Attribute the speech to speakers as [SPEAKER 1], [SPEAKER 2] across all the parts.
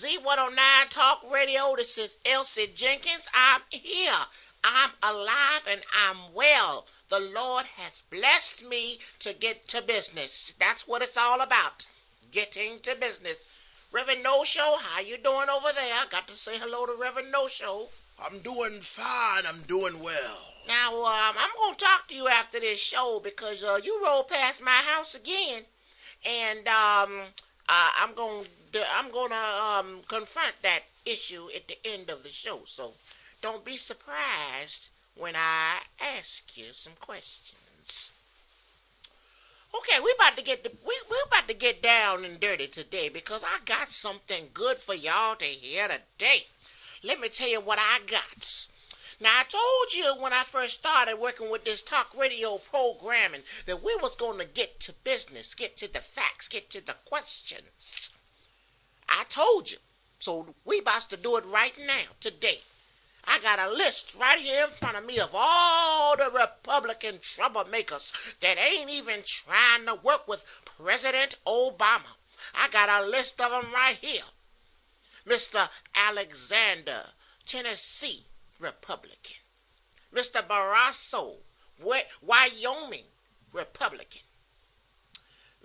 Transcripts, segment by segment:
[SPEAKER 1] ZZ109 Talk Radio. This is Elsie Jenkins. I'm here. I'm alive and I'm well. The Lord has blessed me to get to business. That's what it's all about. Getting to business. Reverend No Show, how you doing over there? I got to say hello to Reverend No Show.
[SPEAKER 2] I'm doing fine. I'm doing well.
[SPEAKER 1] Now, I'm going to talk to you after this show because you rolled past my house again. And I'm going to confront that issue at the end of the show. So don't be surprised when I ask you some questions. Okay, we're about to get down and dirty today because I got something good for y'all to hear today. Let me tell you what I got. Now, I told you when I first started working with this talk radio programming that we was going to get to business, get to the facts, get to the questions. I told you. So we about to do it right now, today. I got a list right here in front of me of all the Republican troublemakers that ain't even trying to work with President Obama. I got a list of them right here. Mr. Alexander, Tennessee, Republican. Mr. Barrasso, Wyoming, Republican.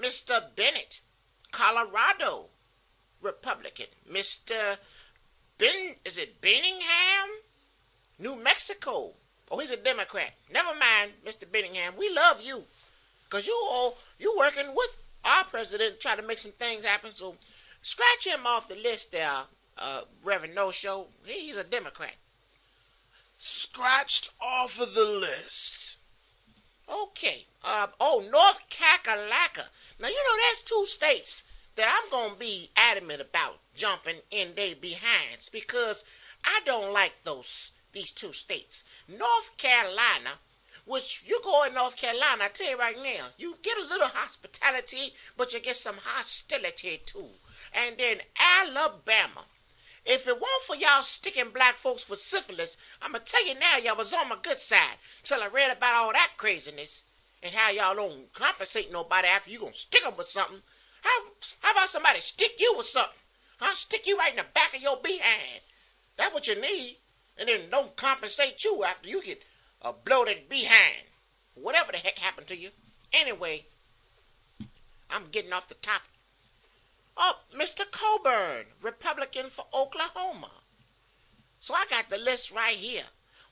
[SPEAKER 1] Mr. Bennett, Colorado, Republican. Mr. Benningham, New Mexico. Oh, he's a Democrat. Never mind, Mr. Benningham. We love you. Because you working with our president trying to make some things happen. So scratch him off the list there, Reverend No Show. He's a Democrat.
[SPEAKER 2] Scratched off of the list.
[SPEAKER 1] Okay. North Kakalaka. Now, you know, there's two states that I'm going to be adamant about jumping in their behinds because I don't like these two states. North Carolina, which you go in North Carolina, I tell you right now, you get a little hospitality, but you get some hostility too. And then Alabama. If it weren't for y'all sticking black folks for syphilis, I'm going to tell you now, y'all was on my good side till I read about all that craziness and how y'all don't compensate nobody after you going to stick them with something. How about somebody stick you with something? Huh? Stick you right in the back of your behind. That's what you need. And then don't compensate you after you get a bloated behind. Whatever the heck happened to you. Anyway, I'm getting off the topic. Oh, Mr. Coburn, Republican for Oklahoma. So I got the list right here.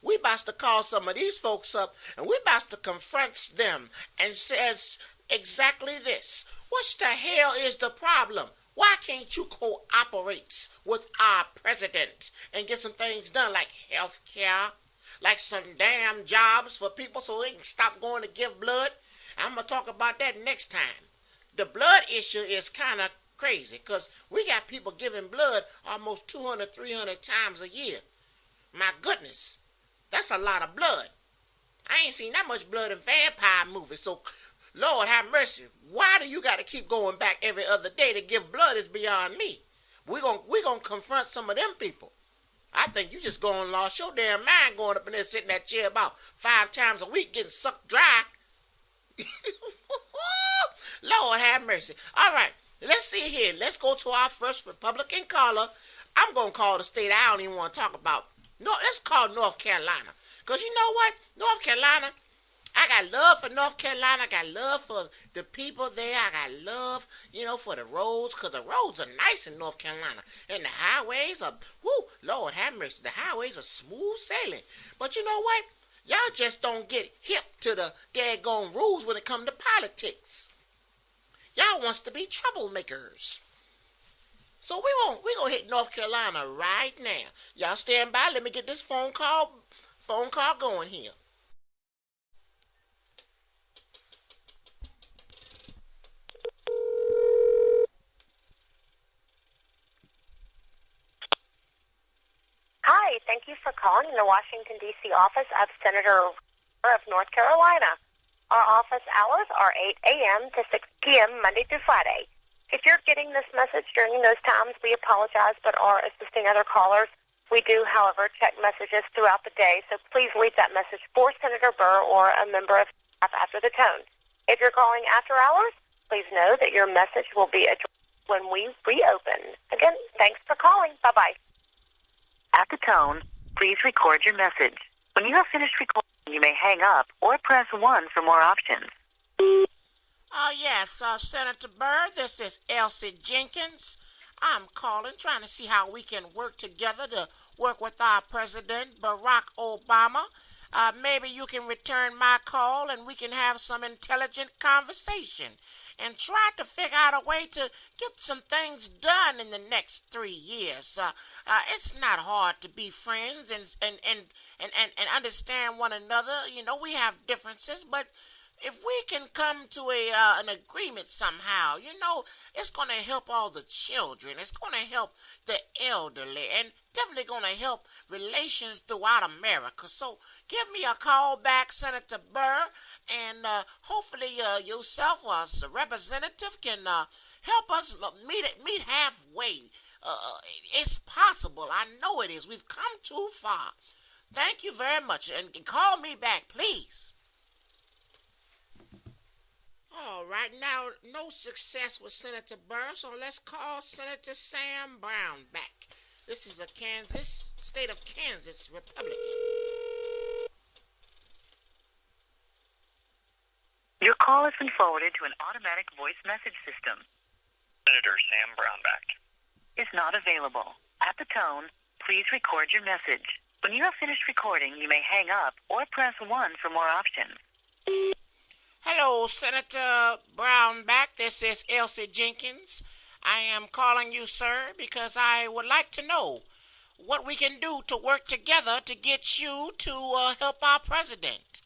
[SPEAKER 1] We about to call some of these folks up and we about to confront them and says exactly this. What the hell is the problem? Why can't you cooperate with our president and get some things done like health care, like some damn jobs for people so they can stop going to give blood? I'm going to talk about that next time. The blood issue is kind of crazy because we got people giving blood almost 200, 300 times a year. My goodness, that's a lot of blood. I ain't seen that much blood in vampire movies, so Lord have mercy. Why do you got to keep going back every other day to give blood is beyond me. We're gonna confront some of them people. I think you just going lost your damn mind going up in there sitting in that chair about 5 times a week getting sucked dry. Lord have mercy. All right, let's see here. Let's go to our first Republican caller. I'm going to call the state I don't even want to talk about. No, let's call North Carolina. Because you know what? North Carolina, I got love for North Carolina. I got love for the people there. I got love, for the roads, because the roads are nice in North Carolina. And the highways are, Lord have mercy, the highways are smooth sailing. But you know what? Y'all just don't get hip to the daggone rules when it comes to politics. Y'all wants to be troublemakers. So we gonna hit North Carolina right now. Y'all stand by. Let me get this phone call going here.
[SPEAKER 3] Hi, thank you for calling the Washington, D.C. office of Senator of North Carolina. Our office hours are 8 a.m. to 6 p.m. Monday through Friday. If you're getting this message during those times, we apologize but are assisting other callers. We do, however, check messages throughout the day, so please leave that message for Senator Burr or a member of staff after the tone. If you're calling after hours, please know that your message will be addressed when we reopen. Again, thanks for calling. Bye-bye.
[SPEAKER 4] At the tone, please record your message. When you have finished recording, you may hang up or press 1 for more options.
[SPEAKER 1] Yes, Senator Burr, this is Elsie Jenkins. I'm calling, trying to see how we can work together to work with our President, Barack Obama. Maybe you can return my call and we can have some intelligent conversation and try to figure out a way to get some things done in the next 3 years. It's not hard to be friends and understand one another. You know, we have differences, but if we can come to an agreement somehow, you know, it's going to help all the children. It's going to help the elderly and definitely going to help relations throughout America. So give me a call back, Senator Burr, and hopefully yourself as a representative can help us meet halfway. It's possible. I know it is. We've come too far. Thank you very much. And call me back, please. All right, now, no success with Senator Burr, so let's call Senator Sam Brown back. This is a state of Kansas Republican.
[SPEAKER 4] Your call has been forwarded to an automatic voice message system.
[SPEAKER 5] Senator Sam Brownback
[SPEAKER 4] Is not available. At the tone, please record your message. When you have finished recording, you may hang up or press 1 for more options.
[SPEAKER 1] Hello, Senator Brownback. This is Elsie Jenkins. I am calling you, sir, because I would like to know what we can do to work together to get you to help our president.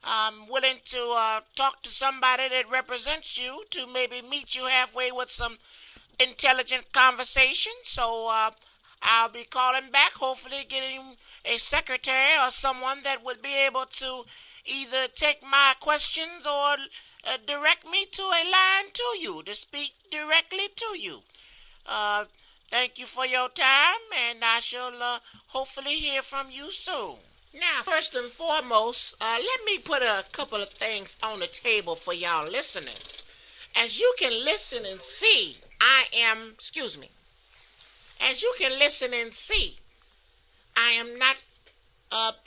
[SPEAKER 1] I'm willing to talk to somebody that represents you to maybe meet you halfway with some intelligent conversation. So I'll be calling back, hopefully getting a secretary or someone that would be able to either take my questions or direct me to a line to you, to speak directly to you. Thank you for your time, and I shall hopefully hear from you soon. Now, first and foremost, let me put a couple of things on the table for y'all listeners. As you can listen and see, as you can listen and see, I am not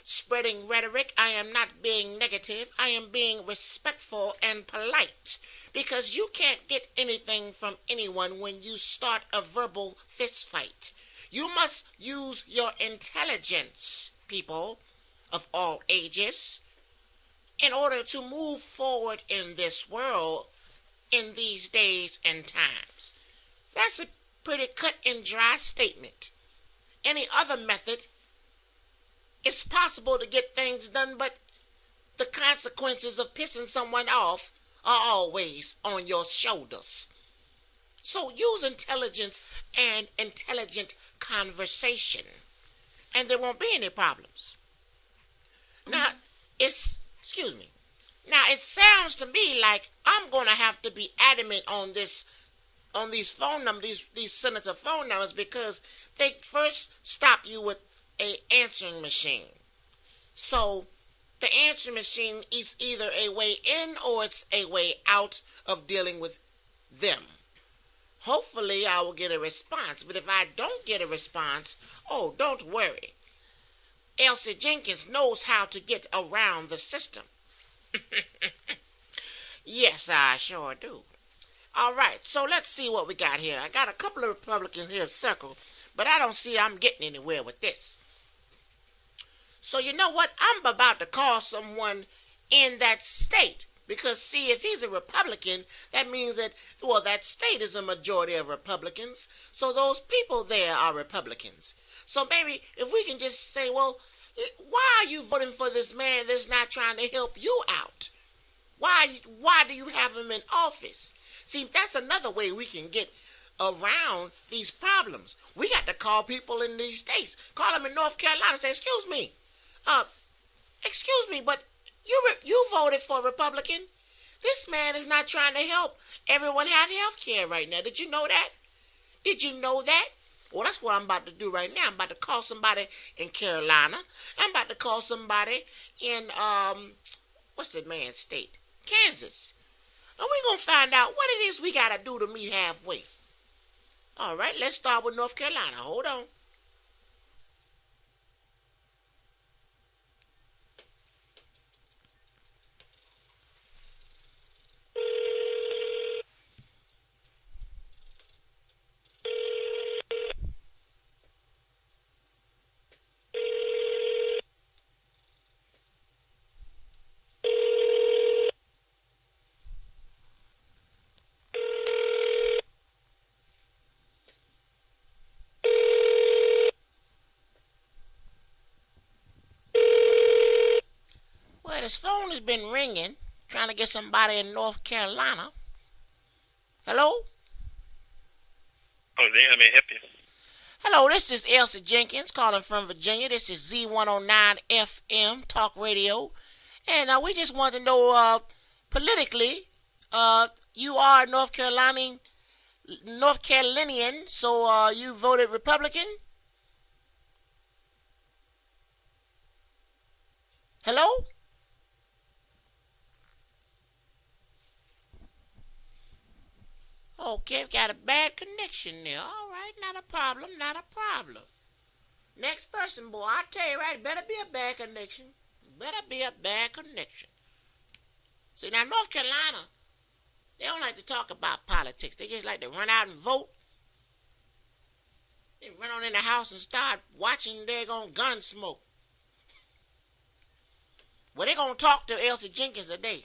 [SPEAKER 1] spreading rhetoric. I am not being negative. I am being respectful and polite, because you can't get anything from anyone when you start a verbal fist fight. You must use your intelligence, people of all ages, in order to move forward in this world in these days and times. That's a pretty cut and dry statement. Any other method, it's possible to get things done, but the consequences of pissing someone off are always on your shoulders. So use intelligence and intelligent conversation, and there won't be any problems. Now, it sounds to me like I'm going to have to be adamant on these phone numbers, these senator phone numbers, because they first stop you with an answering machine. So the answering machine is either a way in or it's a way out of dealing with them. Hopefully I will get a response, but if I don't get a response, don't worry. Elsie Jenkins knows how to get around the system. Yes, I sure do. All right, so let's see what we got here. I got a couple of Republicans here circled, but I don't see I'm getting anywhere with this. So you know what? I'm about to call someone in that state, because see, if he's a Republican, that means that, that state is a majority of Republicans. So those people there are Republicans. So maybe if we can just say, well, why are you voting for this man that's not trying to help you out? Why do you have him in office? See, that's another way we can get around these problems. We got to call people in these states. Call them in North Carolina and say, excuse me, but you voted for Republican. This man is not trying to help everyone have health care right now. Did you know that? Did you know that? Well, that's what I'm about to do right now. I'm about to call somebody in Carolina. I'm about to call somebody in, what's the man's state? Kansas. And we're going to find out what it is we got to do to meet halfway. All right, let's start with North Carolina. Hold on. Well, his phone has been ringing, trying to get somebody in North Carolina. Hello?
[SPEAKER 5] Oh, let me help you.
[SPEAKER 1] Hello, this is Elsie Jenkins calling from Virginia. This is ZZ109FM Talk Radio. And we just want to know, politically, you are a North Carolinian, so you voted Republican? Hello? Okay, we got a bad connection there. All right, not a problem, not a problem. Next person, boy, I tell you right, better be a bad connection. Better be a bad connection. See, now, North Carolina, they don't like to talk about politics. They just like to run out and vote. They run on in the house and start watching daggone gun smoke. Well, they're going to talk to Elsie Jenkins today.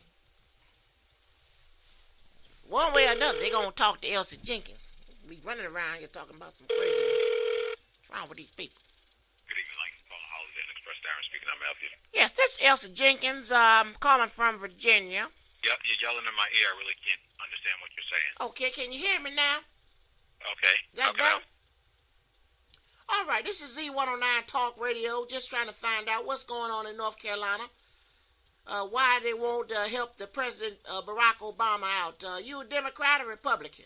[SPEAKER 1] One way or another, they're going to talk to Elsie Jenkins. Be running around here talking about some crazy. What's wrong with these people?
[SPEAKER 5] Good evening, like calling Holiday Inn Express. Darren speaking. I'm Elsie.
[SPEAKER 1] Yes, this is Elsie Jenkins. I'm calling from Virginia.
[SPEAKER 5] Yep, you're yelling in my ear. I really can't understand what you're saying.
[SPEAKER 1] Okay, can you hear me now?
[SPEAKER 5] Okay.
[SPEAKER 1] Is that better? All right, this is Z109 Talk Radio. Just trying to find out what's going on in North Carolina. Why they won't help the President Barack Obama out. You a Democrat or Republican?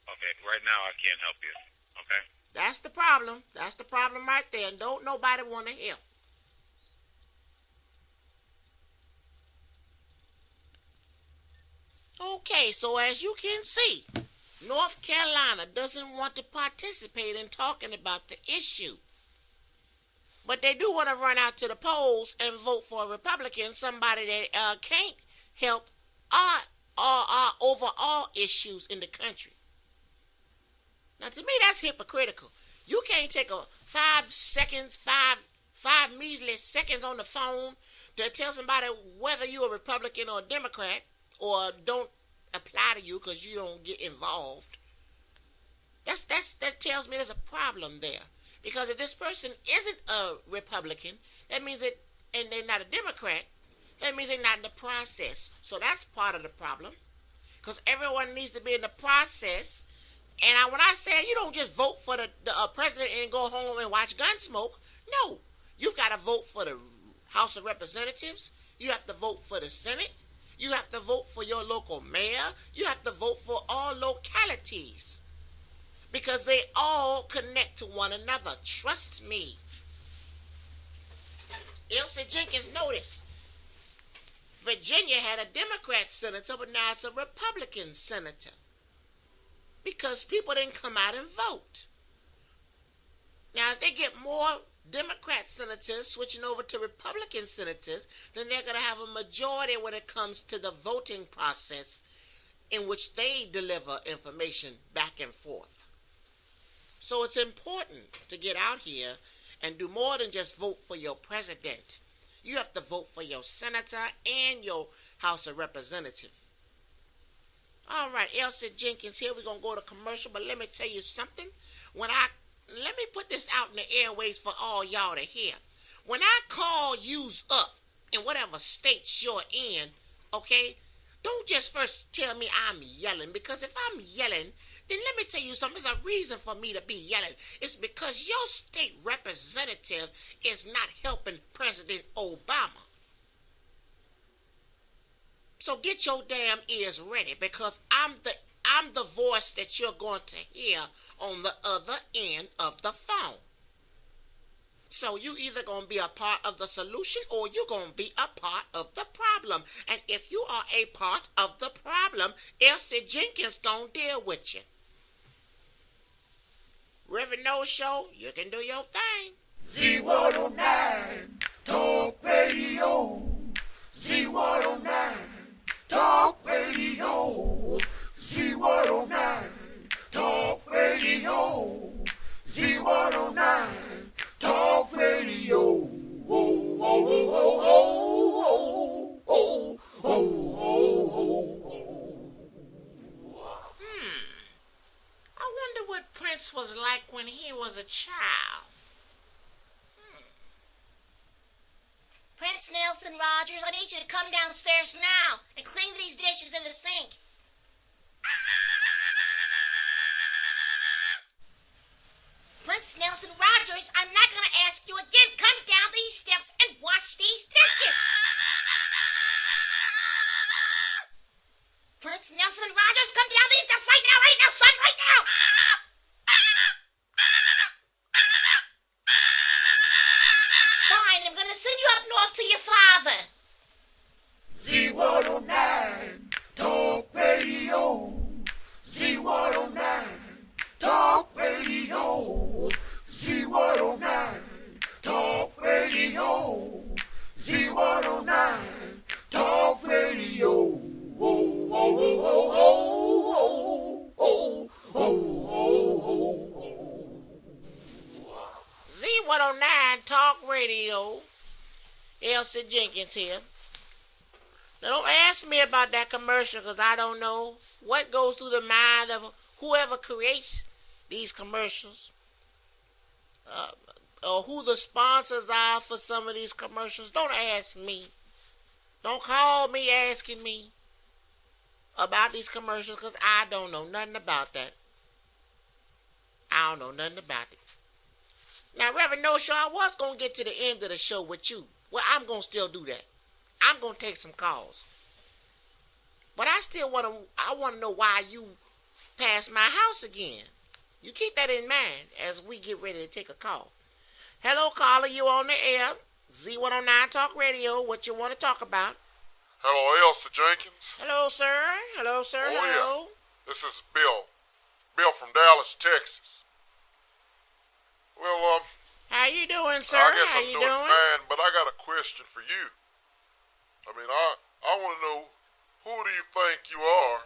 [SPEAKER 5] Okay, right now I can't help you. Okay?
[SPEAKER 1] That's the problem. That's the problem right there. And don't nobody want to help. Okay, so as you can see, North Carolina doesn't want to participate in talking about the issue. But they do want to run out to the polls and vote for a Republican, somebody that can't help our overall issues in the country. Now, to me, that's hypocritical. You can't take a 5 measly seconds on the phone to tell somebody whether you're a Republican or a Democrat, or don't apply to you because you don't get involved. That tells me there's a problem there. Because if this person isn't a Republican, that means that, and they're not a Democrat, that means they're not in the process. So that's part of the problem. Because everyone needs to be in the process. And when I say you don't just vote for the president and go home and watch Gunsmoke. No. You've got to vote for the House of Representatives. You have to vote for the Senate. You have to vote for your local mayor. You have to vote for all localities. Because they all connect to one another. Trust me. Elsie Jenkins, notice. Virginia had a Democrat senator, but now it's a Republican senator. Because people didn't come out and vote. Now, if they get more Democrat senators switching over to Republican senators, then they're going to have a majority when it comes to the voting process in which they deliver information back and forth. So it's important to get out here and do more than just vote for your president. You have to vote for your senator and your House of Representatives. All right, Elsie Jenkins here. We're going to go to commercial, but let me tell you something. Let me put this out in the airways for all y'all to hear. When I call yous up in whatever states you're in, okay, don't just first tell me I'm yelling, because if I'm yelling, then let me tell you something. There's a reason for me to be yelling. It's because your state representative is not helping President Obama. So get your damn ears ready, because I'm the voice that you're going to hear on the other end of the phone. So you either going to be a part of the solution or you're going to be a part of the problem. And if you are a part of the problem, Elsie Jenkins going to deal with you. Reverend No Show, you can do your thing.
[SPEAKER 2] Z109 Talk Radio. Z109 Talk Radio. Z109 Talk Radio. Z109 Talk Radio. Oh, oh, oh, oh, oh, oh, oh, oh.
[SPEAKER 1] I wonder what Prince was like when he was a child.
[SPEAKER 6] Prince Nelson Rogers, I need you to come downstairs now and clean these dishes in the sink. Prince Nelson Rogers, I'm not going to ask you again. Come down these steps and wash these dishes. Prince Nelson Rogers, come down these steps right now, son, right now. Fine, I'm going to send you up north to your father.
[SPEAKER 2] Z109 Talk Radio. Z109 Talk Radio. Z109 Talk Radio. Z109 Talk Radio. Oh, oh, oh, oh, oh, oh, oh, oh.
[SPEAKER 1] Z109 Talk Radio. Elsie Jenkins here. Now don't ask me about that commercial because I don't know what goes through the mind of whoever creates these commercials. Or who the sponsors are for some of these commercials. Don't ask me. Don't call me asking me about these commercials because I don't know nothing about that. I don't know nothing about it. Now, Reverend No Show, I was going to get to the end of the show with you. Well, I'm going to still do that. I'm going to take some calls. But I still want to know why you passed my house again. You keep that in mind as we get ready to take a call. Hello, caller, you on the air. Z109 Talk Radio, what you want to talk about?
[SPEAKER 7] Hello, Elsie Jenkins.
[SPEAKER 1] Hello, sir. Hello, sir.
[SPEAKER 7] Oh,
[SPEAKER 1] Hello.
[SPEAKER 7] yeah. This is Bill. Bill from Dallas, Texas. Well,
[SPEAKER 1] How you doing, sir?
[SPEAKER 7] I guess
[SPEAKER 1] How
[SPEAKER 7] I'm
[SPEAKER 1] you
[SPEAKER 7] doing
[SPEAKER 1] doing?
[SPEAKER 7] fine, but I got a question for you. I mean, I want to know, who do you think you are?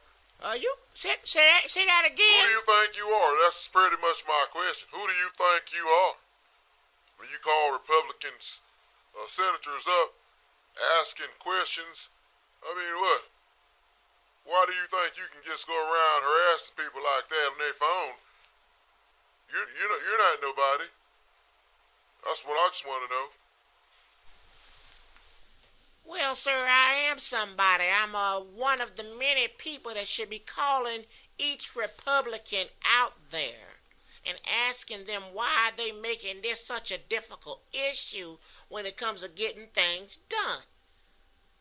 [SPEAKER 1] You say that again.
[SPEAKER 7] Who do you think you are? That's pretty much my question. Who do you think you are? When you call Republicans, senators up, asking questions, I mean, what? Why do you think you can just go around harassing people like that on their phone? You're not nobody. That's what I just want to know.
[SPEAKER 1] Well, sir, I am somebody. I'm one of the many people that should be calling each Republican out there and asking them why they making this such a difficult issue when it comes to getting things done.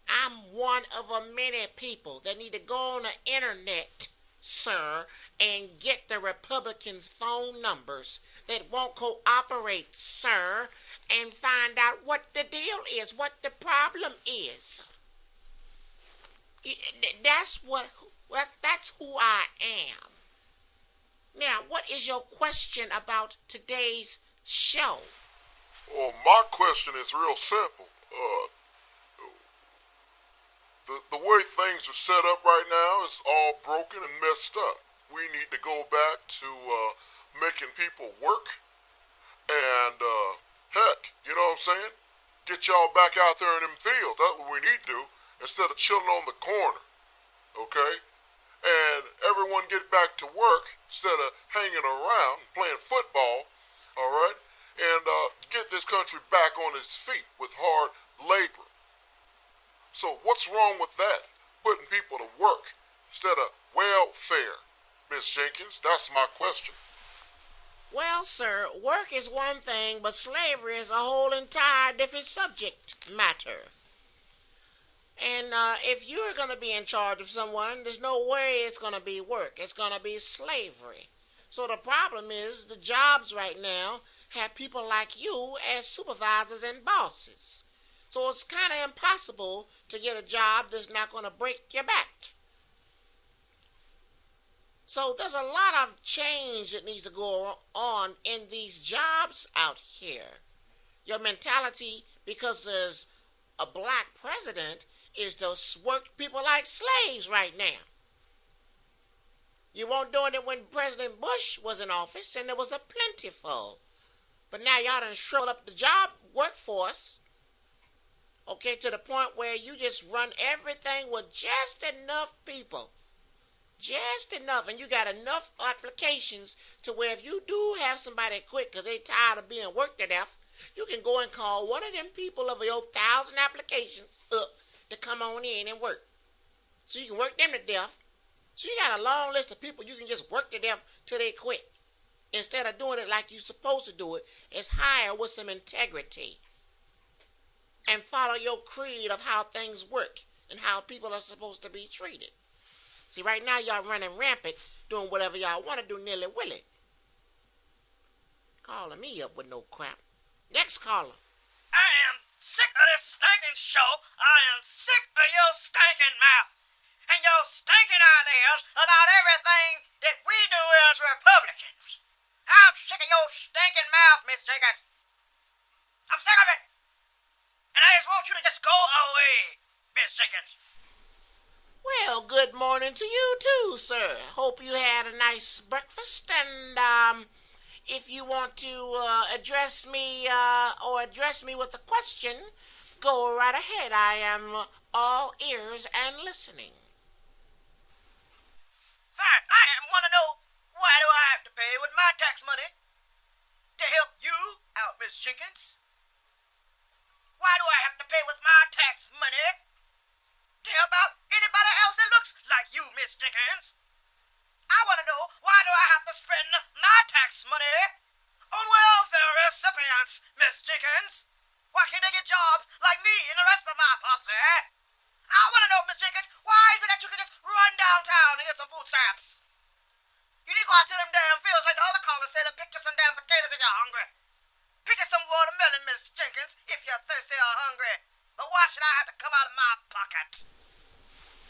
[SPEAKER 1] I'm one of a many people that need to go on the internet, sir, and get the Republicans' phone numbers that won't cooperate, sir, and find out what the deal is, what the problem is. That's who I am. Now, what is your question about today's show?
[SPEAKER 7] Well, my question is real simple. The way things are set up right now is all broken and messed up. We need to go back to making people work and, heck, you know what I'm saying? Get y'all back out there in them fields. That's what we need to do instead of chilling on the corner, okay? And everyone get back to work instead of hanging around playing football, all right? And get this country back on its feet with hard labor. So what's wrong with that? Putting people to work instead of welfare, Miss Jenkins? That's my question.
[SPEAKER 1] Well, sir, work is one thing, but slavery is a whole entire different subject matter. And if you're going to be in charge of someone, there's no way it's going to be work. It's going to be slavery. So the problem is the jobs right now have people like you as supervisors and bosses. So it's kind of impossible to get a job that's not going to break your back. So there's a lot of change that needs to go on in these jobs out here. Your mentality, because there's a black president, is to work people like slaves right now. You weren't doing it when President Bush was in office, and there was a plentiful. But now y'all done shriveled up the job workforce, okay, to the point where you just run everything with just enough people. Just enough, and you got enough applications to where if you do have somebody quit because they tired of being worked to death, you can go and call one of them people of your 1,000 applications up to come on in and work. So you can work them to death. So you got a long list of people you can just work to death till they quit. Instead of doing it like you're supposed to do it, is hire with some integrity and follow your creed of how things work and how people are supposed to be treated. See, right now y'all running rampant, doing whatever y'all want to do nilly-willy. Calling me up with no crap. Next caller.
[SPEAKER 8] I am sick of this stinking show. I am sick of your stinking mouth and your stinking ideas about everything that we do as Republicans. I'm sick of your stinking mouth, Miss Jenkins. I'm sick of it. And I just want you to just go away, Miss Jenkins.
[SPEAKER 1] Well, good morning to you too, sir. Hope you had a nice breakfast, and if you want to address me with a question, go right ahead. I am all ears and listening.
[SPEAKER 8] Fine. I want to know, why do I have to pay with my tax money to help you out, Miss Jenkins? Why do I have to pay with my tax money to help out anybody else that looks like you, Miss Jenkins? I want to know, why do I have to spend my tax money on welfare recipients, Miss Jenkins? Why can't they get jobs like me and the rest of my posse? I want to know, Miss Jenkins, why is it that you can just run downtown and get some food stamps? You need to go out to them damn fields like the other callers said and pick you some damn potatoes if you're hungry. Pick you some watermelon, Miss Jenkins, if you're thirsty or hungry. But why should I have to come out of my pocket?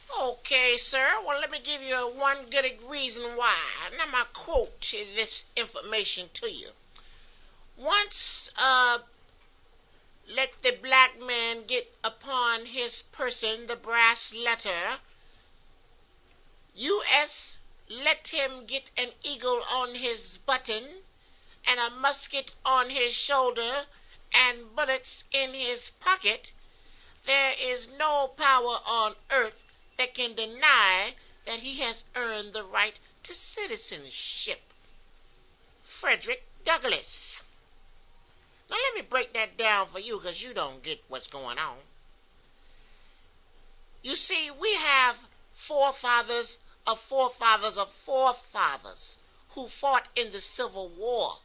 [SPEAKER 1] Okay, sir. Well, let me give you one good reason why. Now, I'm going to quote this information to you. Once, let the black man get upon his person the brass letter. U.S., let him get an eagle on his button and a musket on his shoulder and bullets in his pocket. There is no power on earth that can deny that he has earned the right to citizenship. Frederick Douglass. Now let me break that down for you because you don't get what's going on. You see, we have forefathers of forefathers of forefathers who fought in the Civil War.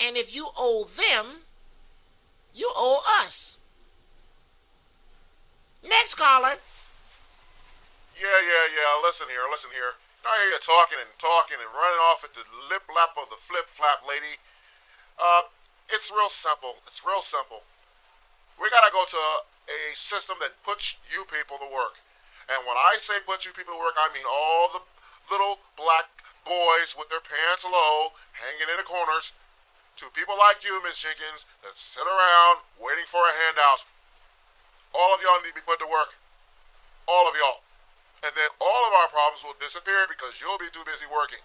[SPEAKER 1] And if you owe them, you owe us. Next caller.
[SPEAKER 7] Yeah. Listen here. I hear you talking and running off at the lip lap of the flip flap lady. It's real simple. We gotta go to a system that puts you people to work. And when I say put you people to work, I mean all the little black boys with their pants low, hanging in the corners, to people like you, Miss Jenkins, that sit around waiting for a handout. All of y'all need to be put to work. All of y'all. And then all of our problems will disappear because you'll be too busy working.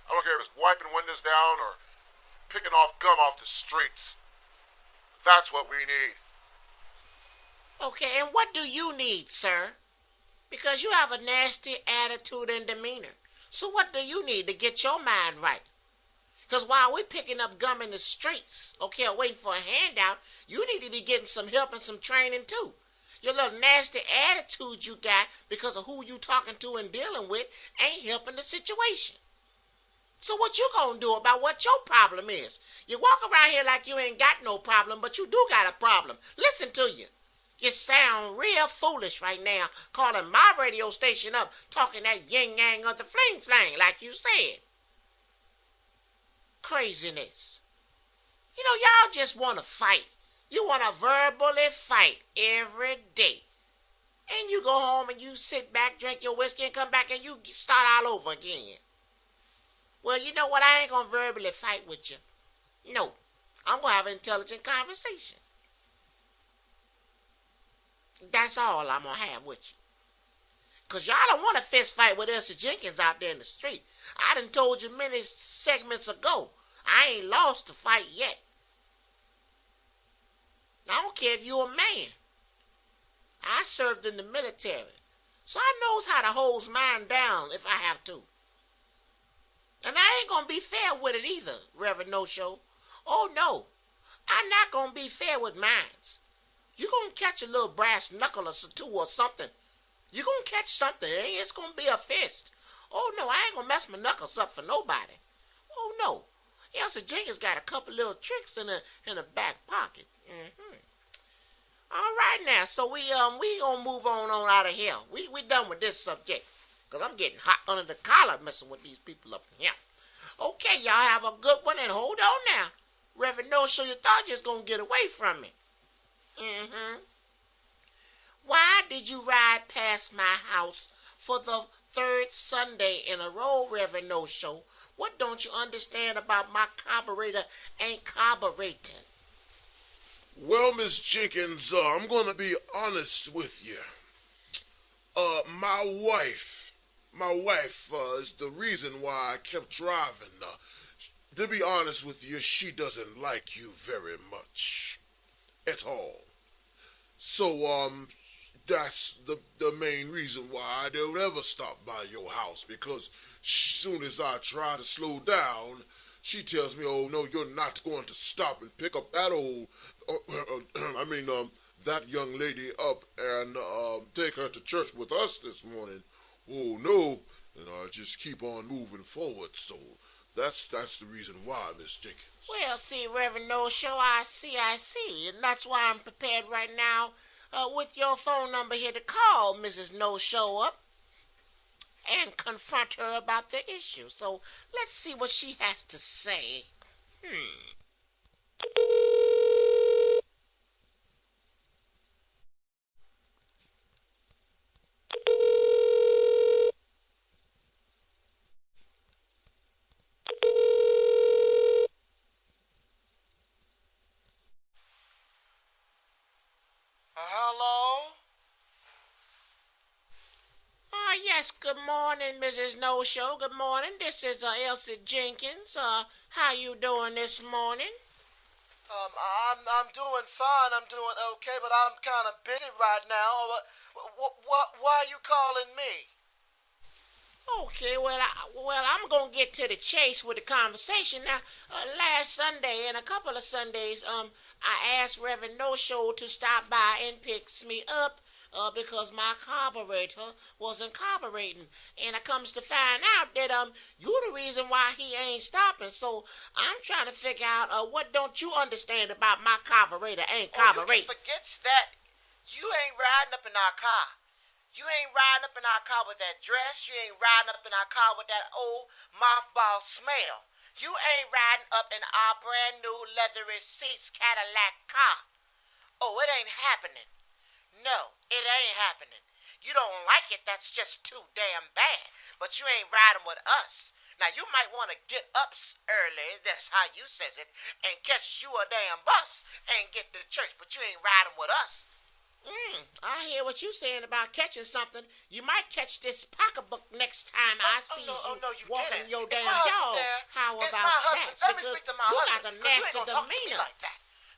[SPEAKER 7] I don't care if it's wiping windows down or picking off gum off the streets. That's what we need.
[SPEAKER 1] Okay, and what do you need, sir? Because you have a nasty attitude and demeanor. So what do you need to get your mind right? Because while we're picking up gum in the streets, okay, waiting for a handout, you need to be getting some help and some training too. Your little nasty attitude you got because of who you talking to and dealing with ain't helping the situation. So what you gonna do about what your problem is? You walk around here like you ain't got no problem, but you do got a problem. Listen to you. You sound real foolish right now, calling my radio station up, talking that yin-yang of the fling-flang, like you said. Craziness. You know, y'all just want to fight. You want to verbally fight every day. And you go home and you sit back, drink your whiskey, and come back and you start all over again. Well, you know what? I ain't going to verbally fight with you. No. I'm going to have an intelligent conversation. That's all I'm going to have with you. Because y'all don't want a fist fight with Elsie Jenkins out there in the street. I done told you many segments ago. I ain't lost the fight yet. I don't care if you're a man. I served in the military. So I knows how to hold mine down if I have to. And I ain't going to be fair with it either, Reverend No Show. Oh, no. I'm not going to be fair with mines. You're going to catch a little brass knuckle or two or something. You're going to catch something. It's going to be a fist. Oh, no, I ain't going to mess my knuckles up for nobody. Oh, no. Elsie Jenkins got a couple little tricks in the back pocket. Mm-hmm. All right now, so we gonna move on out of here. We done with this subject. Because I'm getting hot under the collar messing with these people up here. Okay, y'all have a good one and hold on now. Reverend No Show, you thought you was gonna get away from me. Mm-hmm. Why did you ride past my house for the third Sunday in a row, Reverend No Show? What don't you understand about my carburetor ain't carbureting?
[SPEAKER 7] Well, Miss Jenkins, I'm going to be honest with you. My wife is the reason why I kept driving. To be honest with you, she doesn't like you very much at all. So, that's the main reason why I don't ever stop by your house, because as soon as I try to slow down, she tells me, oh, no, you're not going to stop and pick up that that young lady up and take her to church with us this morning. Oh, no. And I just keep on moving forward. So that's the reason why, Miss Jenkins.
[SPEAKER 1] Well, see, Reverend No Show, I see. And that's why I'm prepared right now with your phone number here to call Mrs. No Show up and confront her about the issue. So let's see what she has to say.
[SPEAKER 8] Hello?
[SPEAKER 1] Yes, good morning, Mrs. No Show. Good morning. This is Elsie Jenkins. How you doing this morning?
[SPEAKER 8] I'm doing fine. I'm doing okay, but I'm kind of busy right now. Why are you calling me?
[SPEAKER 1] Okay, well, I'm gonna get to the chase with the conversation now. Last Sunday and a couple of Sundays, I asked Reverend No Show to stop by and pick me up. Because my carburetor wasn't carbureting. And I comes to find out that you're the reason why he ain't stopping. So I'm trying to figure out what don't you understand about my carburetor ain't carbureting.
[SPEAKER 8] You forgets that you ain't riding up in our car. You ain't riding up in our car with that dress. You ain't riding up in our car with that old mothball smell. You ain't riding up in our brand new leathery seats Cadillac car. Oh, it ain't happening. No, it ain't happening. You don't like it, that's just too damn bad. But you ain't riding with us. Now, you might want to get up early, that's how you says it, and catch you a damn bus and get to the church, but you ain't riding with us.
[SPEAKER 1] I hear what you saying about catching something. You might catch this pocketbook next time I see you walking your damn dog. How about that?
[SPEAKER 8] Let me speak to my husband.
[SPEAKER 1] You got a nasty demeanor.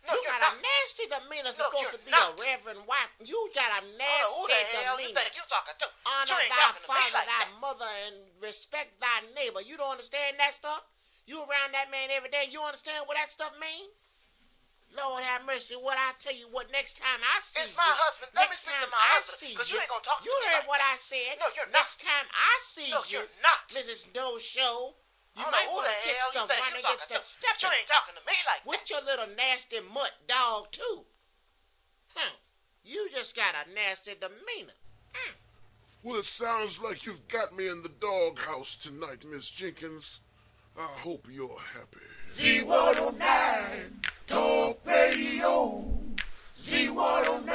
[SPEAKER 1] You got a nasty demeanor, supposed to be a reverend wife. You got a nasty
[SPEAKER 8] who the hell
[SPEAKER 1] demeanor.
[SPEAKER 8] You think you talking to?
[SPEAKER 1] Honor thy father, thy mother, and respect thy neighbor. You don't understand that stuff? You around that man every day. You understand what that stuff means? Lord have mercy. What I tell you, what next time I see
[SPEAKER 8] you. It's my husband. Let me speak to my husband. Because you ain't going to talk to me.
[SPEAKER 1] You heard what I said.
[SPEAKER 8] No, you're not.
[SPEAKER 1] Next time I see you.
[SPEAKER 8] No, you're not.
[SPEAKER 1] Mrs. No Show. You
[SPEAKER 8] I
[SPEAKER 1] might
[SPEAKER 8] want
[SPEAKER 1] to get stuff running against the step.
[SPEAKER 8] You ain't talking to me like that.
[SPEAKER 1] With your little nasty mutt dog, too. You just got a nasty demeanor.
[SPEAKER 7] Well, it sounds like you've got me in the doghouse tonight, Miss Jenkins. I hope you're happy.
[SPEAKER 2] Z109 Talk Radio. Z109